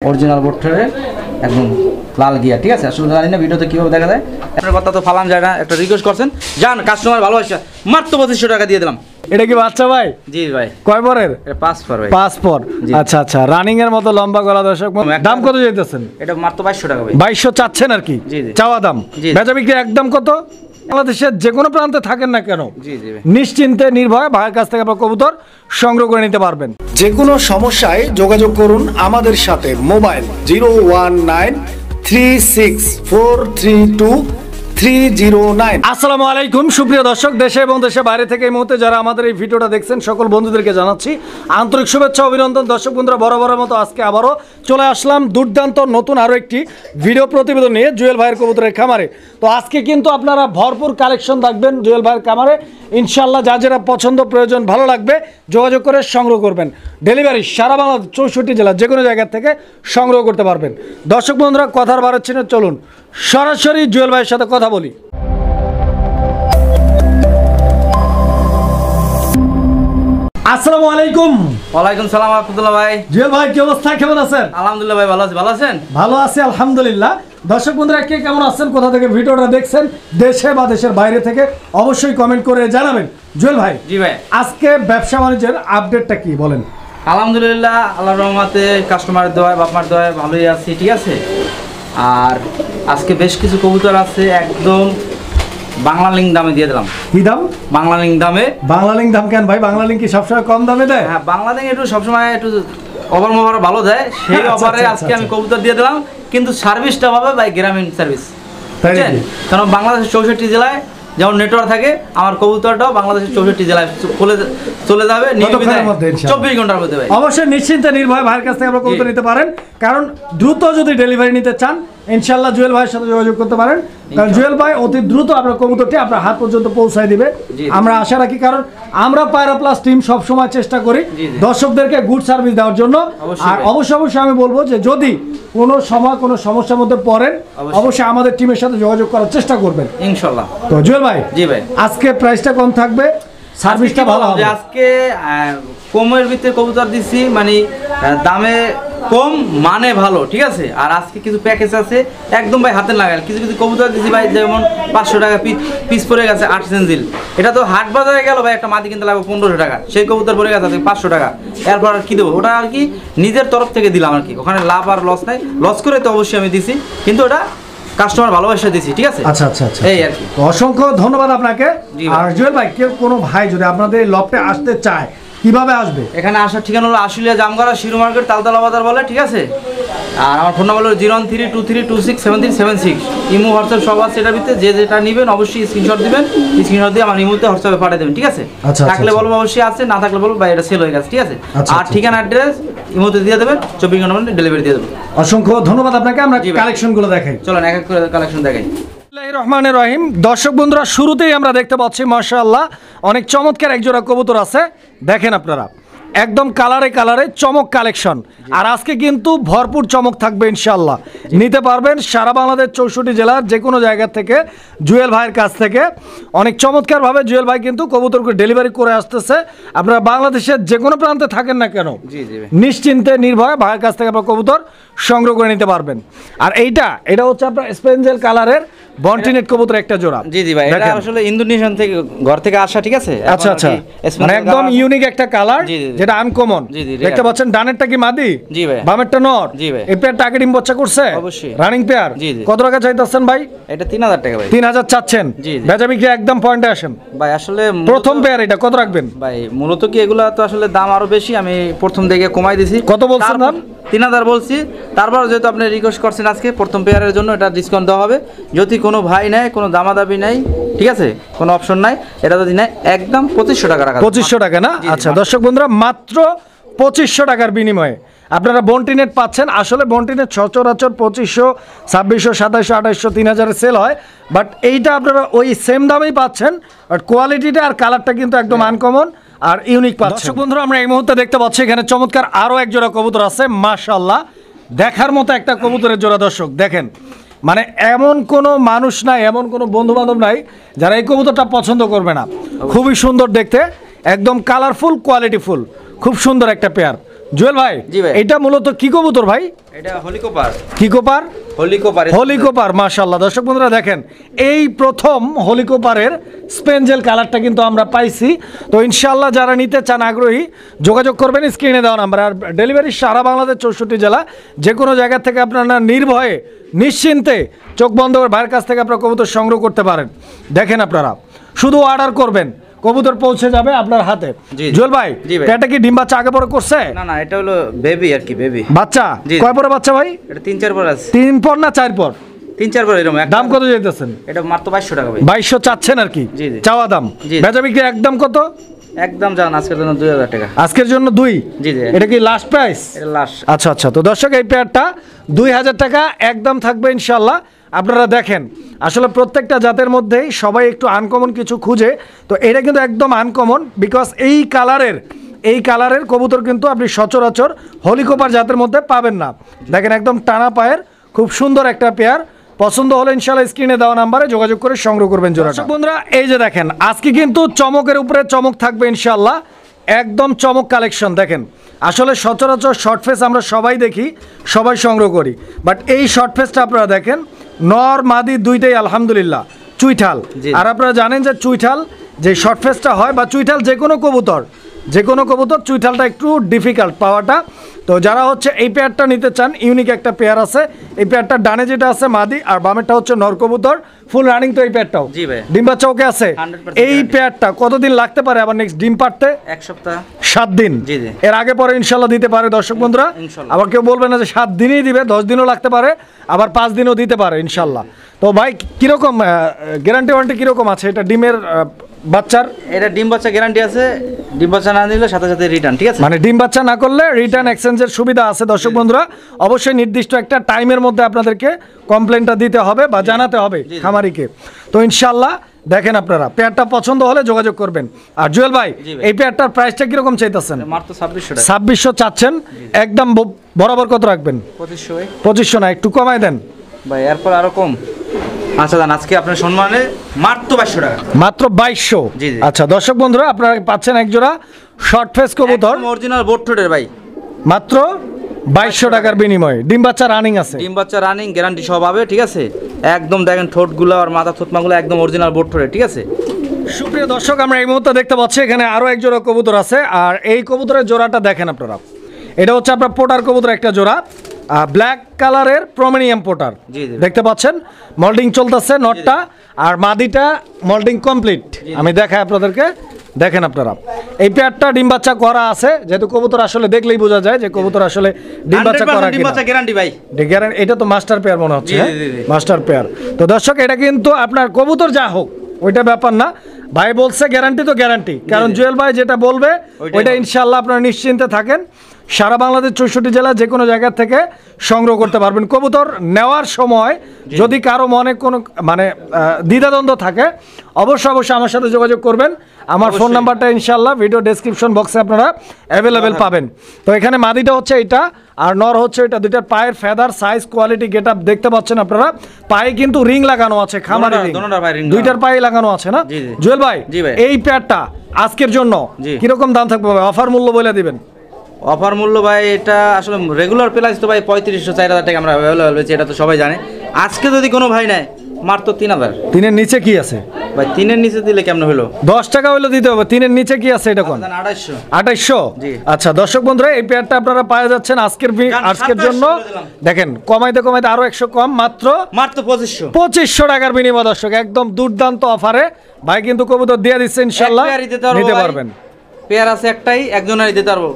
Original বোর্ডটারে একদম লাল গিয়া, ঠিক আছে। আসলে জানি না ভিডিওতে কীভাবে দেখা যায়, আপনার কথা তো ফালান যায় না। একটা রিকোয়েস্ট করছেন, যান কাস্টমার ভালোবাসা, মাত্র 2500 টাকা দিয়ে দিলাম। এটা কি বাচ্চা ভাই? জি ভাই। কয় পরের? 5 পর ভাই। 5 পর। আচ্ছা আচ্ছা, রানিং এর মতো লম্বা গলা দর্শক। দাম কত চাইতেছেন? এটা মাত্র 2200 টাকা ভাই। 2200 চাচ্ছেন আর কি? জি জি। চাওয়া দাম। বেচা বিক্রি একদম কত? বাংলাদেশের যে কোনো প্রান্তে থাকেন না কেন, জি জি ভাই, নিশ্চিন্তে নির্ভয়ে ভাইয়ের কাছ থেকে আপনার কবুতর সংগ্রহ করে নিতে পারবেন। যে কোনো সমস্যায় যোগাযোগ করুন আমাদের সাথে। মোবাইল 01936432309। আসসালামু আলাইকুম সুপ্রিয় দর্শক, দেশে এবং দেশের বাইরে থেকে এই মুহূর্তে যারা আমাদের এই ভিডিওটা দেখছেন সকল বন্ধুদেরকে জানাচ্ছি আন্তরিক শুভেচ্ছা অভিনন্দন। দর্শক বন্ধুরা, বরাবরের মতো আজকে আবারও চলে আসলাম দুর্দান্ত নতুন আরও একটি ভিডিও প্রতিবেদন নিয়ে জুয়েল ভাইয়ের কবুতরের খামারে। তো আজকে কিন্তু আপনারা ভরপুর কালেকশন দেখবেন জুয়েল ভাইয়ের খামারে। ইনশাল্লাহ যা যেটা পছন্দ প্রয়োজন ভালো লাগবে যোগাযোগ করে সংগ্রহ করবেন। ডেলিভারি সারা বাংলা 64 জেলা যে কোনো জায়গা থেকে সংগ্রহ করতে পারবেন। দর্শক বন্ধুরা, কথার বাড়াচ্ছি না, চলুন সরাসরি জুয়েল ভাইয়ের সাথে কথা বলি। আসসালামু আলাইকুম। ওয়ালাইকুম সালাম আব্দুল্লাহ ভাই। জুয়েল ভাই কি অবস্থা, কেমন আছেন? আলহামদুলিল্লাহ ভাই, ভালো আছি। ভালো আছেন? ভালো আছি আলহামদুলিল্লাহ। দর্শক বন্ধুরা, কে কেমন আছেন, কোথা থেকে ভিডিওটা দেখছেন, দেশে বা দেশের বাইরে থেকে অবশ্যই কমেন্ট করে জানাবেন। জুয়েল ভাই, জি ভাই, আজকে ব্যবসা বাণিজ্যের আপডেটটা কি বলেন? আলহামদুলিল্লাহ আল্লাহর রহমতে কাস্টমারের দোয়ায় বাপমার দোয়ায় ভালোই আছি, ঠিক আছে। আর আজকে বেশ কিছু কবুতর আছে একদম বাংলা লিঙ্ক দামে দিয়ে দিলাম। কি দাম? বাংলা লিঙ্ক দামে। বাংলা লিঙ্ক দাম কেন ভাই? বাংলা লিঙ্ক কি সবসময় কম দামে দেয়? হ্যাঁ, বাংলা লিঙ্ক একটু সবসময় একটু ওভার মোভার ভালো দেয়, সেই অফারে আজকে আমি কবুতর দিয়ে দিলাম। কিন্তু সার্ভিসটা হবে ভাই গ্রামীণ সার্ভিস, বুঝছেন? কারণ বাংলাদেশের 64 জেলায় যেমন নেটওয়ার্ক থাকে, আমার কবুতরটাও বাংলাদেশের 64 জেলায় চলে যাবে 24 ঘন্টার মধ্যে ভাই। অবশ্যই নিশ্চিন্তে নির্ভয় ভাইয়ের কাছ থেকে আপনারা কবুতর নিতে পারেন। কারণ দ্রুত যদি ডেলিভারি নিতে চান ইনশাল্লাহ জুয়েল ভাইয়ের সাথে যোগাযোগ করতে পারেন। কারণ জুয়েল ভাই অতি দ্রুত আপনার কবুতরটি আপনার হাত পর্যন্ত পৌঁছায় দিবে আমরা আশা রাখি। কারণ আমরা পায়রা প্লাস টিম সবসময় চেষ্টা করি দর্শকদেরকে গুড সার্ভিস দেওয়ার জন্য। আর অবশ্যই আমি বলবো যে যদি কোনো সময় কোনো সমস্যার মধ্যে পড়েন অবশ্যই আমাদের টিমের সাথে যোগাযোগ করার চেষ্টা করবেন ইনশাল্লাহ। তো জুয়েল ভাই, জি ভাই, আজকে প্রাইসটা কম থাকবে, সার্ভিসটা ভালো হবে। আজকে কমের ভিতরে কবুতর দিচ্ছি, মানে দামে কম মানে ভালো, ঠিক আছে। আর আজকে কিছু প্যাকেজ আছে একদম ভাই হাতে লাগাল। কিছু কিছু কবুতর দিচ্ছি ভাই, যেমন 500 টাকা পিস পড়ে গেছে 8 সেন্সিল। এটা তো হাট বাজারে গেল ভাই, একটা মাটি কিনতে লাগবে 1500 টাকা, সেই কবুতর পড়ে গেছে 500 টাকা। এরপর আর কি দেবো, ওটা আর কি নিজের তরফ থেকে দিলাম আর কি, ওখানে লাভ আর লস নাই। লস করে তো অবশ্যই আমি দিছি, কিন্তু ওটা কাস্টমার ভালোবাসা দিছি, ঠিক আছে। আচ্ছা আচ্ছা আচ্ছা, এই আর কি। অসংখ্য ধন্যবাদ আপনাকে। আর জুয়েল ভাই, কেউ কোনো ভাই যদি আপনাদের এই লফটে আসতে চায় কিভাবে আসবে? এখানে আসার ঠিকানা হলো আশুলিয়া জামগড়া শিরু মার্কেট তালতলা বাজার বলে, ঠিক আছে। আর আমার ফোন নাম্বার হলো 01323267376। ইমো হোয়াটসঅ্যাপ সব আছে এটার ভিতরে। যে যেটা নেবেন অবশ্যই স্ক্রিনশট দিবেন, স্ক্রিনশট দিয়ে আমার ইমোতে হোয়াটসঅ্যাপে পাঠিয়ে দেবেন, ঠিক আছে। থাকলে বলবো অবশ্যই আছে, না থাকলে বলবো ভাই এটা সেল হয়ে গেছে, ঠিক আছে। আর ঠিকানা অ্যাড্রেস ইমোতে দিয়ে দেবেন, 24 ঘন্টার মধ্যে ডেলিভারি দিয়ে দেবেন। অসংখ্য ধন্যবাদ আপনাকে। আমরা কালেকশনগুলো দেখাই, চলেন এক এক করে কালেকশন দেখাই। রহমানের রহিম। দর্শক বন্ধুরা, শুরুতেই আমরা দেখতে পাচ্ছি মাশাআল্লাহ অনেক চমৎকার একজোড়া কবুতর আছে। দেখেন আপনারা, একদম কালারে কালারে চমক কালেকশন। আর আজকে কিন্তু ভরপুর চমক থাকবে ইনশাআল্লাহ। নিতে পারবেন সারা বাংলাদেশ 64 জেলার যে কোনো জায়গা থেকে জুয়েল ভাইয়ের কাছ থেকে। অনেক চমৎকারভাবে জুয়েল ভাই কিন্তু কবুতরকে ডেলিভারি করে আসতেছে। আপনারা বাংলাদেশের যে কোনো প্রান্তে থাকেন না কেন নিশ্চিন্তে নির্ভয়ে ভাইয়ের কাছ থেকে আপনার কবুতর সংগ্রহ করে নিতে পারবেন। আর এটা হচ্ছে আপনার স্পেঞ্জেল কালারের বন্টিনেট কবুতর একটা জোড়া। জি জি ভাই, এটা আসলে ইন্দোনেশিয়ান থেকে ঘর থেকে আসা, ঠিক আছে। আচ্ছা আচ্ছা, মানে একদম ইউনিক একটা কালার যেটা আনকমন। দেখতে পাচ্ছেন ডানেরটা কি মাদি? জি ভাই। বামেরটা নর? জি ভাই। এই পেয়ারটা আগে ডিম বাচ্চা করছে? অবশ্যই রানিং পেয়ার। জি জি। কত টাকা চাইতেছেন ভাই? এটা 3000 টাকা ভাই। 3000 চাচ্ছেন? জি জি। বেচা বিক্রি একদম পয়েন্টে আসেন ভাই। আসলে প্রথম পেয়ার এটা কত রাখবেন ভাই? মূলত কি এগুলা তো আসলে দাম আরো বেশি, আমি প্রথম থেকে কমাই দিছি। কত বলছেন দাম? 3000 বলছি। তারপর যেহেতু আপনি রিকোয়েস্ট করছেন আজকে প্রথম পেয়ারের জন্য, এটা ডিসকাউন্ট দেওয়া হবে। যদি কোনো ভাই নেয়, কোনো দামাদাবি নাই, ঠিক আছে, কোনো অপশন নাই, এটা যদি নেয় একদম 2500 টাকা রাখা। 2500 টাকা না? আচ্ছা দর্শক বন্ধুরা, মাত্র 2500 টাকার বিনিময়ে আপনারা বন্টিনেট পাচ্ছেন। আসলে বন্টিনেট সচরাচর 2500, 2600, 2700, 2800, 3000 সেল হয়, বাট এইটা আপনারা ওই সেম দামেই পাচ্ছেন। বাট কোয়ালিটিটা আর কালারটা কিন্তু একদম আনকমন আর ইউনিক পাচ্ছেন। দর্শক বন্ধুরা, আমরা এই মুহূর্তে দেখতে পাচ্ছি এখানে চমৎকার আরও এক জোড়া কবুতর আছে। মাশাআল্লাহ, দেখার মতো একটা কবুতরের জোড়া। দর্শক দেখেন, মানে এমন কোনো মানুষ নাই, এমন কোনো বন্ধু বান্ধব নাই যারা এই কবুতরটা পছন্দ করবে না। খুবই সুন্দর দেখতে, একদম কালারফুল, কোয়ালিটিফুল, খুব সুন্দর একটা পেয়ার। জুয়েল ভাই, জি ভাই। এটা মূলত কি কবুতর ভাই? এটা হলিকপার। কি কোপার? হলিকপার। হলিকোপার, মাশাআল্লাহ। দর্শক বন্ধুরা দেখেন, এই প্রথম হলিকোপারের স্পেঞ্জেল কালারটা কিন্তু আমরা পাইছি। তো ইনশাআল্লাহ যারা নিতে চান আগ্রহী যোগাযোগ করবেন স্ক্রিনে দেওয়া নাম্বার। আর ডেলিভারি সারা বাংলাদেশ 64 জেলা, যে কোনো জায়গা থেকে আপনারা নির্ভয়ে নিশ্চিন্তে চোখ বন্ধ করে ভাইয়ের কাছ থেকে আপনারা কবুতর সংগ্রহ করতে পারেন। দেখেন আপনারা শুধু অর্ডার করবেন, কবুতর পৌঁছে যাবে আপনার হাতে। জুয়েল ভাই, এটা কি ডিম বাচ্চা আগে পরে করছে? না না, এটা হলো বেবি আর কি, বেবি বাচ্চা। কয় পরে বাচ্চা ভাই? এটা 3-4 পর আছে। 3 পর না 4 পর? 3-4 পর এরকম। দাম কত চাইতেছেন? এটা মাত্র 2200 টাকা ভাই। 2200 চাচ্ছেন আর কি? জি জি। চাওয়া দাম। বেচা বিক্রি একদম কত? একদম জান আজকের জন্য 2000 টাকা। আজকের জন্য 2? জি জি। এটা কি লাস্ট প্রাইস? এটা লাস্ট। আচ্ছা আচ্ছা। তো দর্শক, এই পেয়ারটা 2000 টাকা একদম থাকবে ইনশাআল্লাহ। আপনারা দেখেন, আসলে প্রত্যেকটা জাতের মধ্যেই সবাই একটু আনকমন কিছু খুঁজে, তো এটা কিন্তু একদম আনকমন। বিকজ এই কালারের কবুতর কিন্তু আপনি সচরাচর হলিকপার জাতের মধ্যে পাবেন না। দেখেন একদম টানা পায়ের, খুব সুন্দর একটা পেয়ার। পছন্দ হলে ইনশাআল্লাহ স্ক্রিনে দেওয়া নাম্বারে যোগাযোগ করে সংগ্রহ করবেন জোড়া। দর্শক বন্ধুরা, এই যে দেখেন, আজকে কিন্তু চমকের উপরে চমক থাকবে ইনশাআল্লাহ। একদম চমক কালেকশন। দেখেন, আসলে সচরাচর শর্ট ফেস আমরা সবাই দেখি, সবাই সংগ্রহ করি, বাট এই শর্ট ফেসটা আপনারা দেখেন, নর মাদি দুইটাই আলহামদুলিল্লাহ চুইঠাল। আর আপনারা জানেন যে চুইঠাল যে শর্ট ফেসটা হয়, বা চুইঠাল যে কোনো কবুতর চুইঠালটা একটু ডিফিকাল্ট পাওয়াটা। তো যারা হচ্ছে এই পেয়ারটা নিতে চান, ইউনিক একটা পেয়ার আছে। এই পেয়ারটা ডানে যেটা আছে মাদি, আর বামেরটা হচ্ছে নর কবুতর। ফুল রানিং তো এই পেয়ারটাও? জি ভাই। ডিম বাচ্চা ওকে আছে? এই পেয়ারটা কতদিন লাগতে পারে আবার নেক্সট ডিম পাড়তে? 1 সপ্তাহ 7 দিন। জি জি। এর আগে পরে ইনশাআল্লাহ দিতে পারে দর্শক বন্ধুরা। আবার কেউ বলবে না যে 7 দিনই দিবে, 10 দিনও লাগতে পারে, আবার 5 দিনও দিতে পারে ইনশাআল্লাহ। তো ভাই কিরকম গ্যারান্টি ওয়ারেন্টি কিরকম আছে এটা ডিমের বাচ্চার? এটা ডিম বাচ্চা গ্যারান্টি আছে, ডিম বাচ্চা না দিলে সাথে সাথে রিটার্ন, ঠিক আছে? মানে ডিম বাচ্চা না করলে রিটার্ন এক্সচেঞ্জের সুবিধা আছে দর্শক বন্ধুরা। অবশ্যই নির্দিষ্ট একটা টাইমের মধ্যে আপনাদেরকে কমপ্লেনটা দিতে হবে বা জানাতে হবে খামারিকে। তো ইনশাআল্লাহ দেখেন, আপনারা পেয়ারটা পছন্দ হলে যোগাযোগ করবেন। আর জুয়েল ভাই, এই পেয়ারটার প্রাইসটা কিরকম চাইতেছেন? মাত্র 2600 টাকা। 2600 চাচ্ছেন? একদম বরাবর কত রাখবেন? 2500 ভাই। 2500 না, একটু কমায় দেন ভাই, এরপর আরো কম। আচ্ছা দান, আজকে আপনার সম্মানে মাত্র 2200 টাকা। মাত্র 2200? জি জি। আচ্ছা দর্শক বন্ধুরা, আপনারা পাচ্ছেন এক জোড়া শর্ট ফেস কবুতর অরিজিনাল বোট ঠোঁটের ভাই, মাত্র 2200 টাকার বিনিময়ে। ডিম বাচ্চা রানিং আছে? ডিম বাচ্চা রানিং, গ্যারান্টি সব হবে, ঠিক আছে? একদম দেখেন ঠোঁটগুলো আর মাথা থুতমাগুলো একদম অরিজিনাল বোট ঠোঁটের, ঠিক আছে? সুপ্রিয় দর্শক, আমরা এই মুহূর্তে দেখতে পাচ্ছি এখানে আরো এক জোড়া কবুতর আছে। আর এই কবুতরের জোড়াটা দেখেন আপনারা, এটা হচ্ছে আপনার পোটার কবুতর একটা জোড়া, ব্ল্যাক কালারের প্রমিনিয়াম পোটার। দেখতে পাচ্ছেন মল্ডিং চলতেছে নটটা, আর মাদিটা মল্ডিং কমপ্লিট। আমি দেখাই আপনাদেরকে, দেখেন আপনারা এই পেয়ারটা ডিম বাচ্চা করা আছে, যেহেতু কবুতর আসলে দেখলেই বোঝা যায় যে কবুতর আসলে ডিম বাচ্চা করা কিনা। ডিম বাচ্চা গ্যারান্টি ভাই, গ্যারান্টি। এটা তো মাস্টার পেয়ার মনে হচ্ছে, মাস্টার পেয়ার। তো দর্শক, এটা কিন্তু আপনার কবুতর যা হোক ওইটা ব্যাপার না, ভাই বলছে গ্যারান্টি তো গ্যারান্টি, কারণ জুয়েল ভাই যেটা বলবে ওইটা ইনশাআল্লাহ আপনারা নিশ্চিন্তে থাকেন। সারা বাংলাদেশ 64 জেলা যে কোনো জায়গা থেকে সংগ্রহ করতে পারবেন। কবুতর নেওয়ার সময় যদি কারো মনে কোনো মানে দ্বিধাদ্বন্দ্ব থাকে, অবশ্যই আমার সাথে যোগাযোগ করবেন। আমার ফোন নাম্বারটা ইনশাআল্লাহ ভিডিও ডেসক্রিপশন বক্সে আপনারা অ্যাভেলেবেল পাবেন। তো এখানে মাদিটা হচ্ছে এটা, আর নর হচ্ছে এটা। দুইটার পায়ের ফেদার, সাইজ, কোয়ালিটি, গেটআপ দেখতে পাচ্ছেন আপনারা। পায়ে কিন্তু রিং লাগানো আছে, খামারি রিং, দুইটার পায়ে লাগানো আছে না জুয়েল ভাই? এই পেয়ারটা আজকের জন্য কিরকম দাম থাকবে? অফার মূল্য বলে দিবেন। অফার মূল্য ভাই, এটা আসলে রেগুলার প্রাইস তো ভাই 3500-4000 টাকা আমরা অ্যাভেলেবল হয়েছে, এটা তো সবাই জানে। আজকে যদি কোনো ভাই নেয় মাত্র 3000। 3-এর নিচে কি আছে ভাই? 3-এর নিচে দিলে কেমন হলো? 10 টাকা হইলো দিতে হবে। 3-এর নিচে কি আছে এটা কোন? 2800। আচ্ছা দর্শক বন্ধুরা, এই পেয়ারটা আপনারা পাওয়া যাচ্ছেন আজকের জন্য। দেখেন কমাইতে কমাইতে আরো 100 কম, মাত্র 2500 টাকার বিনিময়। দর্শক, একদম দুর্দান্ত অফারে ভাই কিন্তু কবুতর দিয়ে দিচ্ছে ইনশাআল্লাহ, নিতে পারবেন। পেয়ার আছে একটাই, একজনেরই দিতে পারবো,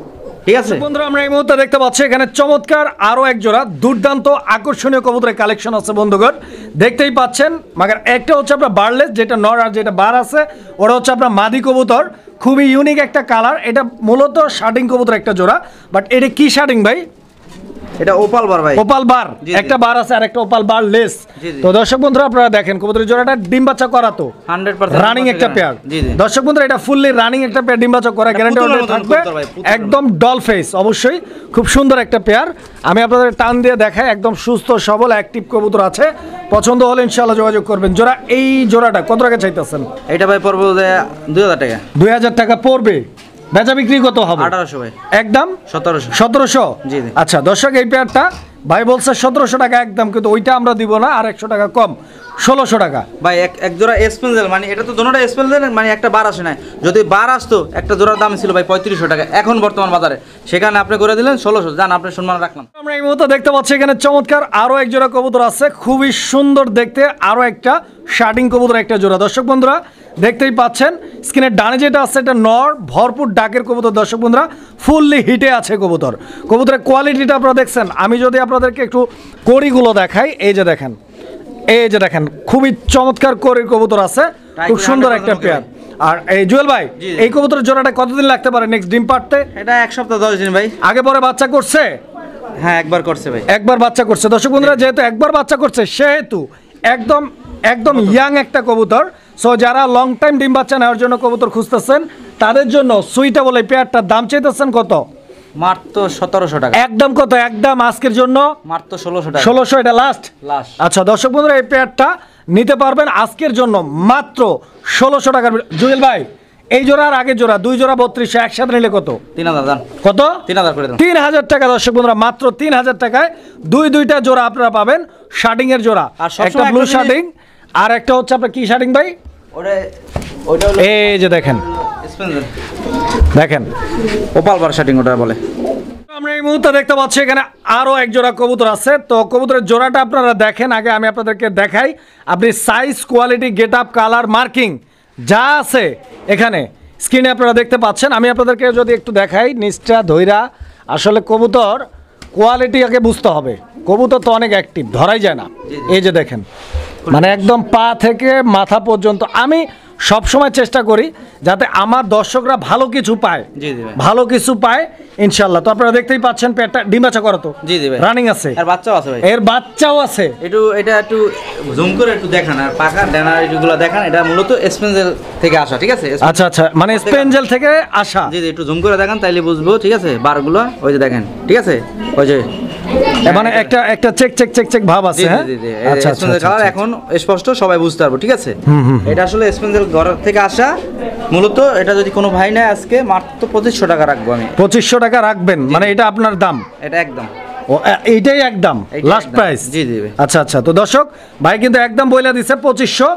ঠিক আছে বন্ধুরা? আমরা এই মুহূর্তে দেখতে পাচ্ছি এখানে চমৎকার আরো এক জোড়া দুর্দান্ত আকর্ষণীয় কবুতরের কালেকশন আছে বন্ধুগণ, দেখতেই পাচ্ছেন। মাগার একটা হচ্ছে আপনার বারলেস, যেটা নর, আর যেটা বার আছে ওটা হচ্ছে আপনার মাদি কবুতর। খুবই ইউনিক একটা কালার। এটা মূলত শার্টিং কবুতর একটা জোড়া, বাট এটা কি শার্টিং ভাই? এটা ওপাল বার ভাই, ওপাল বার। একটা বার আছে আর একটা ওপাল বার লেস। তো দর্শক বন্ধুরা, আপনারা দেখেন কবুতরের জোড়াটা ডিম বাচ্চা করা, তো 100% রানিং একটা পেয়ার। দর্শক বন্ধুরা, এটা ফুললি রানিং একটা পেয়ার, ডিম বাচ্চা করা, গ্যারান্টি থাকবে, একদম ডল ফেস। অবশ্যই খুব সুন্দর একটা পেয়ার। আমি আপনাদের টান দিয়ে দেখাই, একদম সুস্থ সবল অ্যাক্টিভ কবুতর আছে। পছন্দ হলে ইনশাআল্লাহ যোগাযোগ করবেন। জোড়া, এই জোড়াটা কত টাকা চাইতেছেন? এটা ভাই পড়বে 2000 টাকা। 2000 টাকা পড়বে? বেচা বিক্রি কত হবে? 1800 ভাই, একদম 1700। 1700। জি জি। আচ্ছা দর্শক, এই পেয়ারটা ভাই বলছে 1700 টাকা একদম, কিন্তু ওইটা আমরা দিব না, আর 100 টাকা কম, 1600 টাকা। ভাই এক জোড়া স্পেন্সেল, মানে এটা তো দুটোটা স্পেন্সেল, মানে একটা বার আসে নাই। যদি বার আসতো একটা জোড়ার দাম ছিল ভাই 3500 টাকা এখন বর্তমান বাজারে, সেখানে আপনি করে দিলেন 1600। জান, আপনার সম্মান রাখলাম। আমরা এই মুহূর্তে দেখতে পাচ্ছি এখানে চমৎকার আরো এক জোড়া কবুতর আছে, খুবই সুন্দর দেখতে, আরো একটা শার্টিং কবুতর একটা জোড়া। দর্শক বন্ধুরা দেখতেই পাচ্ছেন স্ক্রিনের ডানে যেটা আছে এটা নর, ভরপুর ডাকের কবুতর। দর্শক বন্ধুরা ফুললি হিটে আছে কবুতর। কবুতরের কোয়ালিটিটা আপনারা দেখছেন। আমি যদি আপনাদেরকে একটু কড়িগুলো দেখাই, এই যে দেখেন, এই যে দেখেন, খুবই চমৎকার কড়ির কবুতর আছে, খুব সুন্দর একটা পেয়ার। আর এই জুয়েল ভাই, এই কবুতরের জোড়াটা কতদিন লাগতে পারে নেক্সট ডিম পাড়তে? এটা 1 সপ্তাহ 10 দিন ভাই। আগে পরে বাচ্চা করছে? হ্যাঁ, একবার করছে ভাই। একবার বাচ্চা করছে। দর্শক বন্ধুরা যেহেতু একবার বাচ্চা করছে, সেহেতু একদম একদম ইয়াং একটা কবুতর। সো যারা লং টাইম ডিম বাচ্চা নেওয়ার জন্য কবুতর খুঁজতেছেন তাদের জন্য সুইটেবল এই পেয়ারটার দাম চাইতেছেন কত? মাত্র 1700 টাকা। একদম কত? একদম আজকের জন্য মাত্র 1600 টাকা। 1600, এটা লাস্ট। আচ্ছা দর্শক বন্ধুরা এই পেয়ারটা নিতে পারবেন আজকের জন্য মাত্র 1600 টাকার। জুয়েল ভাই, এই জোড়া আর আগের জোড়া, দুই জোড়া 3200, একসাথে নিলে কত? 3000 দাম। কত? 3000 করে দাও। 3000 টাকা। দর্শক বন্ধুরা মাত্র 3000 টাকায় দুইটা জোড়া আপনারা পাবেন, শার্টিং এর জোড়া, আর সবসময় একটা ব্লু শার্টিং আর একটা হচ্ছে আপনার কি শার্টিং ভাই? ওটা হলো এই যে দেখেন, স্পেন্সেল, দেখেন ওপাল বার শার্টিং ওটা বলে। আমরা এই মুহূর্তে দেখতে পাচ্ছি এখানে আরো এক জোড়া কবুতর আছে। তো কবুতরের জোড়াটা আপনারা দেখেন, আগে আমি আপনাদেরকে দেখাই। আপনি size, quality, get up, colour, marking যা আছে এখানে স্ক্রিনে আপনারা দেখতে পাচ্ছেন। আমি আপনাদেরকে যদি একটু দেখাই নিচটা ধইরা, আসলে কবুতর কোয়ালিটি আগে বুঝতে হবে। কবুতর তো অনেক অ্যাক্টিভ, ধরাই যায় না। এই যে দেখেন, মানে একদম পা থেকে মাথা পর্যন্ত। আমি সব সময় চেষ্টা করি যাতে আমার দর্শকরা ভালো কিছু পায়, ভালো কিছু পায় ইনশাল্লাহ। তো আপনারা দেখতেই পাচ্ছেন পেটটা ডিম বাচ্চা করা তো জি জি ভাই, রানিং আছে, আর বাচ্চাও আছে ভাই, এর বাচ্চাও আছে। এটা একটু জুম করে একটু দেখান, আর পাকা ডানা এগুলো দেখান। এটা মূলত স্পেন্সেল থেকে আসা, ঠিক আছে? আচ্ছা আচ্ছা, মানে স্পেঞ্জেল থেকে আসা। জি জি, একটু জুম করে দেখান তাইলে বুঝবো, ঠিক আছে? বারগুলো ওই যে দেখেন, ঠিক আছে? ওই যে মানে একটা চেক চেক চেক চেক ভাব আছে। হ্যাঁ আচ্ছা, স্পেন্সেল কালার এখন স্পষ্ট সবাই বুঝতে পারবো, ঠিক আছে? এটা আসলে স্পেন্সেল ঘর থেকে আসা মূলত। এটা যদি কোনো ভাই নেয় আজকে মাত্র 2500 টাকা রাখবো আমি। 2500 টাকা রাখবেন, মানে এটা আপনার দাম? এটা একদম, ও এইটাই একদম লাস্ট প্রাইস? জি জি ভাই। আচ্ছা আচ্ছা, তো দর্শক ভাই কিন্তু একদম বইলা দিছে 2500।